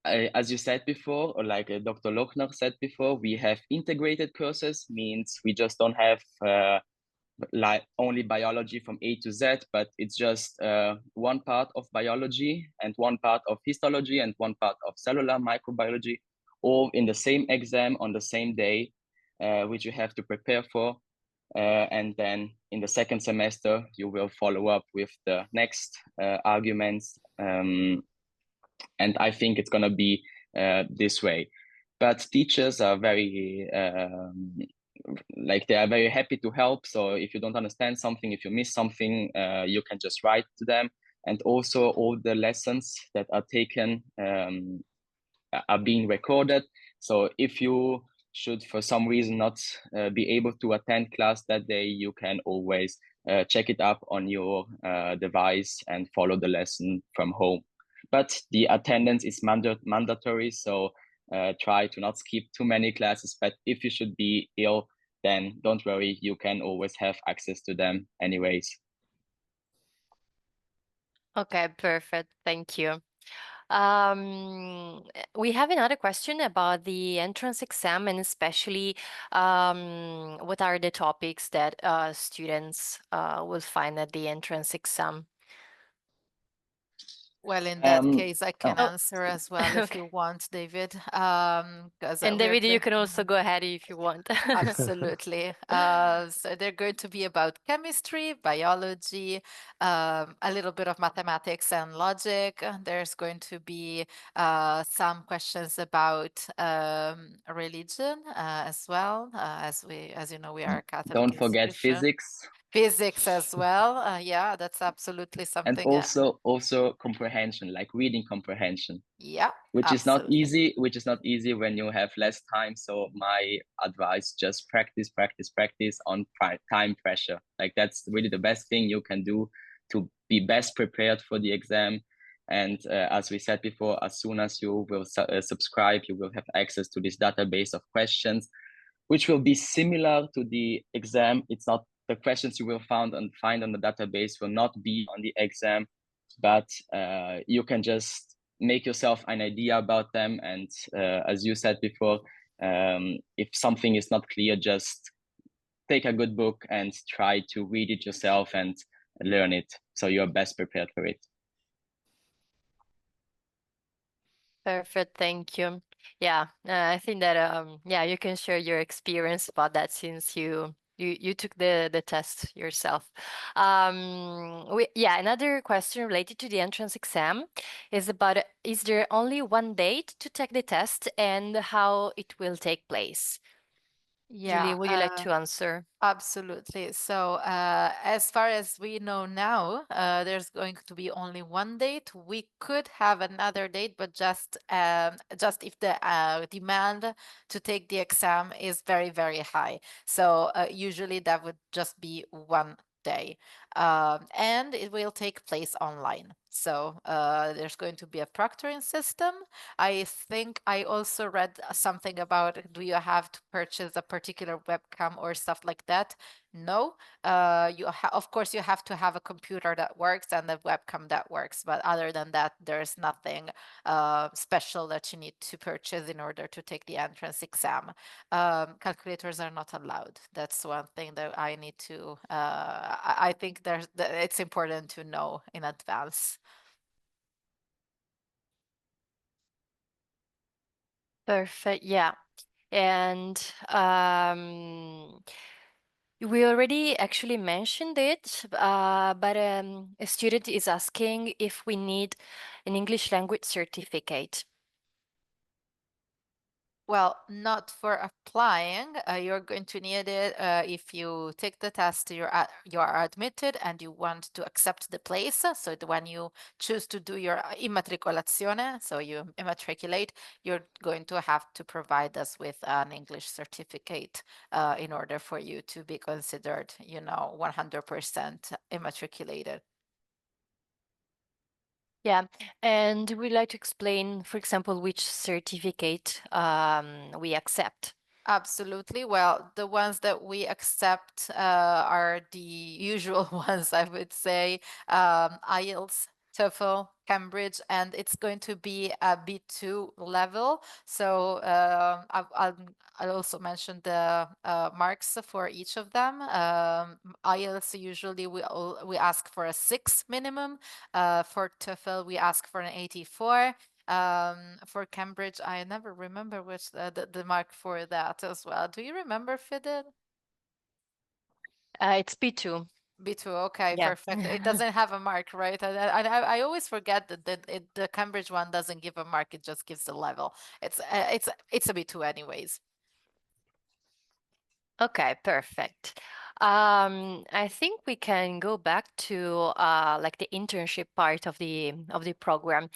As you said before, or like Dr. Lochner said before, we have integrated courses, means we just don't have like only biology from A to Z, but it's just one part of biology and one part of histology and one part of cellular microbiology, or in the same exam on the same day, which you have to prepare for. And then in the second semester, you will follow up with the next arguments. And I think it's going to be this way. But teachers are very, they are very happy to help. So if you don't understand something, if you miss something, you can just write to them. And also all the lessons that are taken are being recorded. So if you should for some reason not be able to attend class that day, you can always check it up on your device and follow the lesson from home. But the attendance is mandatory, so try to not skip too many classes. But if you should be ill, then don't worry, you can always have access to them anyways. Okay, perfect. Thank you. We have another question about the entrance exam, and especially what are the topics that students will find at the entrance exam? Well, in that case, I can Oh. answer as well if Okay. you want, David. Because And David, you can also go ahead if you want. Absolutely. So they're going to be about chemistry, biology, a little bit of mathematics and logic. There's going to be some questions about religion as well, as you know, we are a Catholic Don't forget institution. physics. Physics as well. Yeah, that's absolutely something. And also comprehension, like reading comprehension. Yeah, which absolutely. is not easy when you have less time. So my advice, just practice on time pressure. Like that's really the best thing you can do to be best prepared for the exam. And as we said before, as soon as you will subscribe, you will have access to this database of questions, which will be similar to the exam. It's not the questions you will find on the database will not be on the exam, but you can just make yourself an idea about them. And as you said before, if something is not clear, just take a good book and try to read it yourself and learn it, so you're best prepared for it. Perfect, thank you. Yeah, I think that yeah, you can share your experience about that since you took the test yourself. Another question related to the entrance exam is about, is there only one date to take the test and how it will take place? Yeah, Julie, would you like to answer? absolutely. So, as far as we know now, there's going to be only one date. We could have another date, but just if the demand to take the exam is very, very high. So, usually that would just be one day, and it will take place online. So there's going to be a proctoring system. I think I also read something about, do you have to purchase a particular webcam or stuff like that? No, of course you have to have a computer that works and a webcam that works, but other than that, there's nothing special that you need to purchase in order to take the entrance exam. Calculators are not allowed. That's one thing that I need to. I think it's important to know in advance. Perfect, yeah. And we already actually mentioned it, but a student is asking if we need an English language certificate. Well, not for applying. You're going to need it if you take the test, you are admitted and you want to accept the place. So when you choose to do your immatricolazione, so you immatriculate, you're going to have to provide us with an English certificate in order for you to be considered, 100% immatriculated. Yeah, and we'd like to explain, for example, which certificate we accept. Absolutely. Well, the ones that we accept are the usual ones, I would say, IELTS, TOEFL, Cambridge, and it's going to be a B2 level. So I'll also mention the marks for each of them. IELTS, usually we ask for a 6 minimum. For TOEFL, we ask for an 84. For Cambridge, I never remember which the mark for that as well. Do you remember, Fidel? It's B2. B2, okay, Yeah. perfect. It doesn't have a mark, right? I always forget that the Cambridge one doesn't give a mark; it just gives the level. It's a B2 anyways. Okay, perfect. I think we can go back to like the internship part of the program.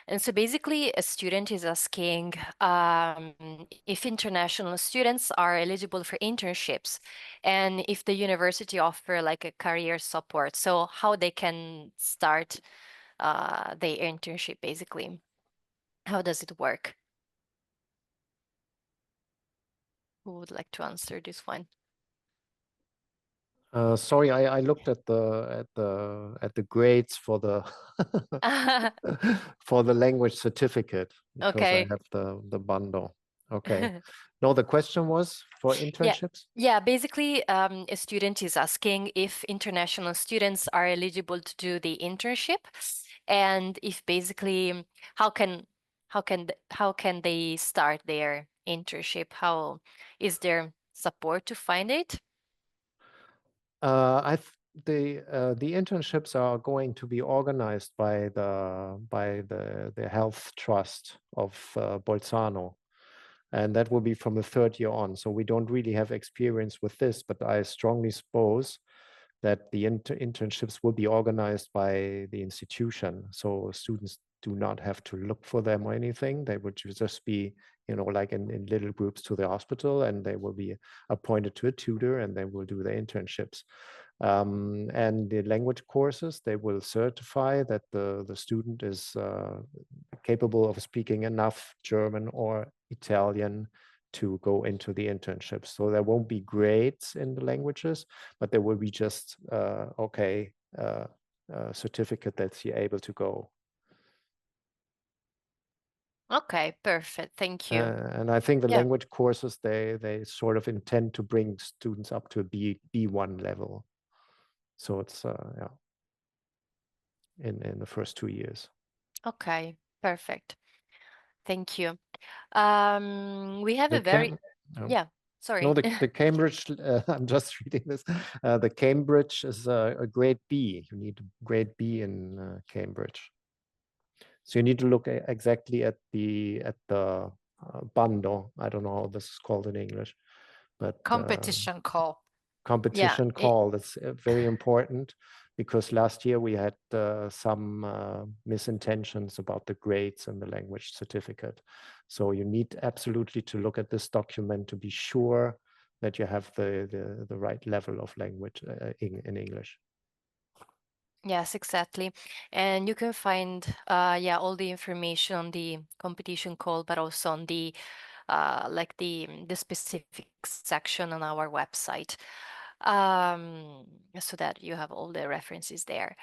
And so basically a student is asking if international students are eligible for internships and if the university offer like a career support. So how they can start their internship basically. How does it work? Who would like to answer this one? Sorry, I looked at the grades for the for the language certificate because I Okay. have the bundle. Okay. No, the question was for internships? Yeah, basically, a student is asking if international students are eligible to do the internship, and if basically how can they start their internship? How is there support to find it? The internships are going to be organized by the health trust of Bolzano, and that will be from the third year on. So we don't really have experience with this, but I strongly suppose that the internships will be organized by the institution. So students do not have to look for them or anything. They would just be, like in little groups to the hospital, and they will be appointed to a tutor, and they will do the internships. And the language courses, they will certify that the student is capable of speaking enough German or Italian to go into the internship. So there won't be grades in the languages, but there will be just, certificate that you're able to go. Okay, perfect. Thank you. And I think the Yeah. language courses, they sort of intend to bring students up to a B1 level. So it's, in the first 2 years. Okay, perfect. Thank you. We have a The very, no. yeah, No, sorry. the Cambridge, I'm just reading this. The Cambridge is a grade B. You need a grade B in Cambridge. So you need to look exactly at the bundle. I don't know how this is called in English, but Competition call. competition call. That's very important because last year we had some misintentions about the grades and the language certificate. So you need absolutely to look at this document to be sure that you have the right level of language in English. Yes, exactly. And you can find all the information on the competition call, but also on the like the specific section on our website. So that you have all the references there.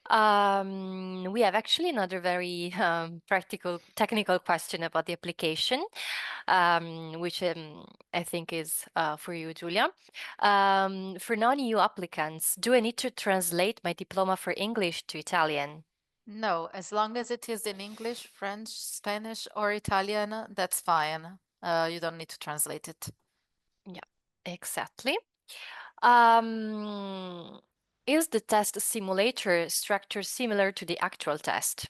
We have actually another very practical, technical question about the application, which I think is for you, Julia. For non-EU applicants, do I need to translate my diploma for English to Italian? No, as long as it is in English, French, Spanish, or Italian, that's fine. You don't need to translate it. Yeah, exactly. Is the test simulator structure similar to the actual test?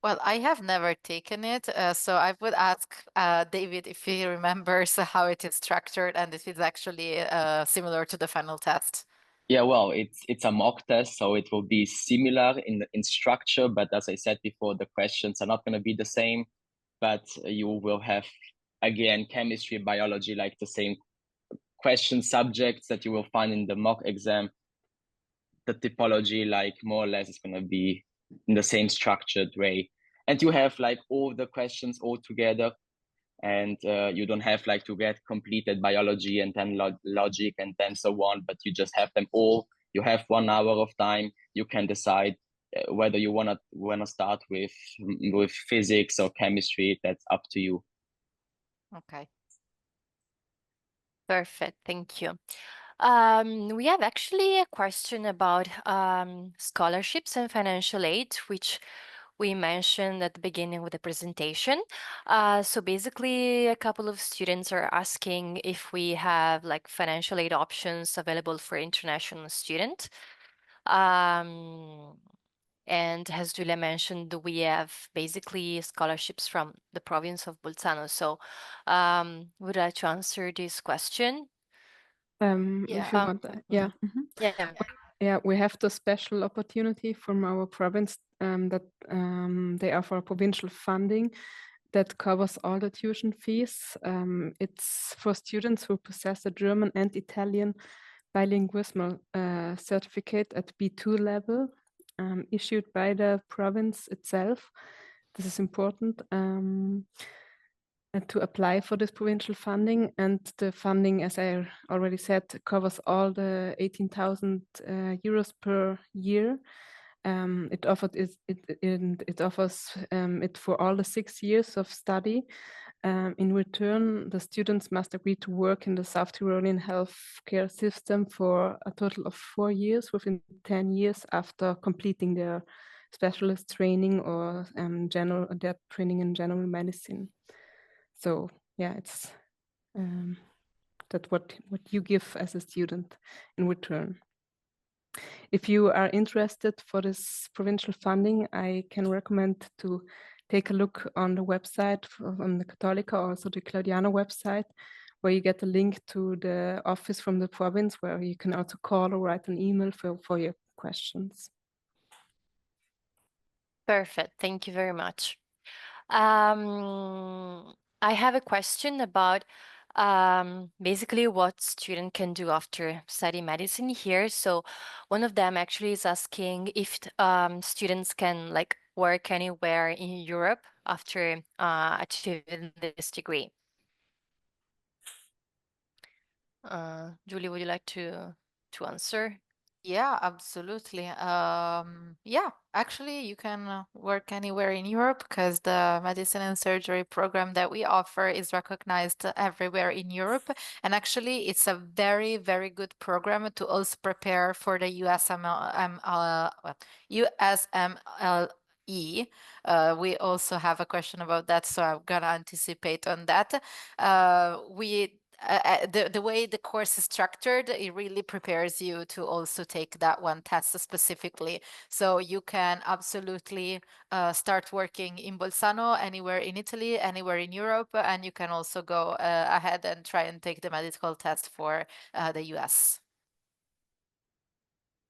Well, I have never taken it, so I would ask David if he remembers how it is structured and if it's actually similar to the final test. Yeah, well, it's a mock test, so it will be similar in structure, but as I said before, the questions are not going to be the same, but you will have, again, chemistry, biology, like the same question subjects that you will find in the mock exam. The typology, like more or less, is going to be in the same structured way. And you have like all the questions all together, and you don't have like to get completed biology and then logic and then so on, but you just have them all. You have 1 hour of time. You can decide whether you want to start with physics or chemistry. That's up to you. Okay. Perfect, thank you. We have actually a question about scholarships and financial aid, which we mentioned at the beginning with the presentation. So basically, a couple of students are asking if we have like financial aid options available for international student. And as Julia mentioned, we have basically scholarships from the province of Bolzano. So would I like to answer this question? If you want, yeah. Yeah. Yeah, we have the special opportunity from our province that they offer provincial funding that covers all the tuition fees. It's for students who possess a German and Italian bilingual certificate at B2 level, issued by the province itself. This is important to apply for this provincial funding, and the funding, as I already said, covers all the 18,000 euros per year. It offers it for all the 6 years of study. In return, the students must agree to work in the South Tyrolian healthcare system for a total of 4 years within 10 years after completing their specialist training or their training in general medicine. So yeah, it's that what you give as a student in return. If you are interested for this provincial funding, I can recommend to take a look on the website on the Cattolica, also the Claudiana website, where you get a link to the office from the province, where you can also call or write an email for your questions. Perfect. Thank you very much. I have a question about basically what student can do after study medicine here. So one of them actually is asking if students can like work anywhere in Europe after achieving this degree. Julie, would you like to answer? Yeah, absolutely. Yeah, actually, you can work anywhere in Europe because the medicine and surgery program that we offer is recognized everywhere in Europe. And actually, it's a very, very good program to also prepare for the USMLE. We also have a question about that, so I'm gonna anticipate on that. The way the course is structured, it really prepares you to also take that one test specifically. So you can absolutely start working in Bolzano, anywhere in Italy, anywhere in Europe, and you can also go ahead and try and take the medical test for the US.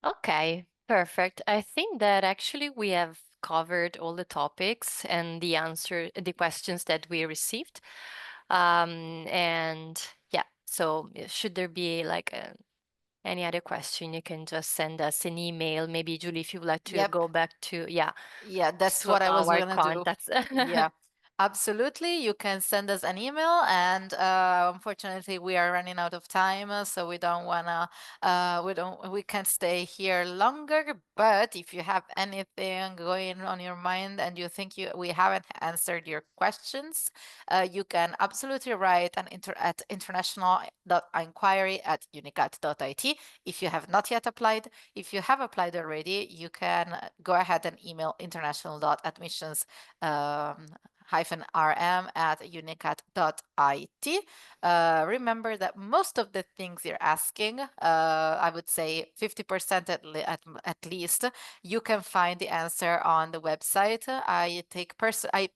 Okay, perfect. I think that actually we have covered all the topics and the questions that we received. And yeah, so should there be like any other question, you can just send us an email. Maybe Julie, if you would like to go back to, Yeah, that's to what I was our gonna contacts. Yeah, absolutely. You can send us an email, and unfortunately, we are running out of time, so we can't stay here longer. But if you have anything going on your mind and you think we haven't answered your questions, you can absolutely write at international.inquiry@unicat.it. If you have not yet applied, if you have applied already, you can go ahead and email international.admissions -rm@unicat.it. Remember that most of the things you're asking, I would say 50% at least, you can find the answer on the website. I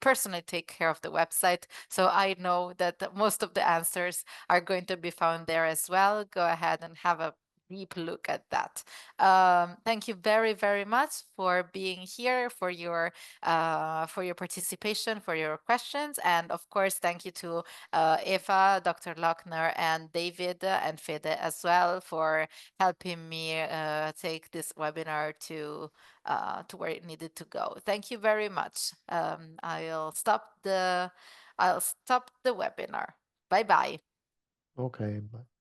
personally take care of the website, so I know that most of the answers are going to be found there as well. Go ahead and have a deep look at that. Thank you very, very much for being here, for your participation, for your questions, and of course, thank you to Eva, Dr. Lochner, and David and Fede as well for helping me take this webinar to where it needed to go. Thank you very much. I'll stop the webinar. Bye bye. Okay. Bye.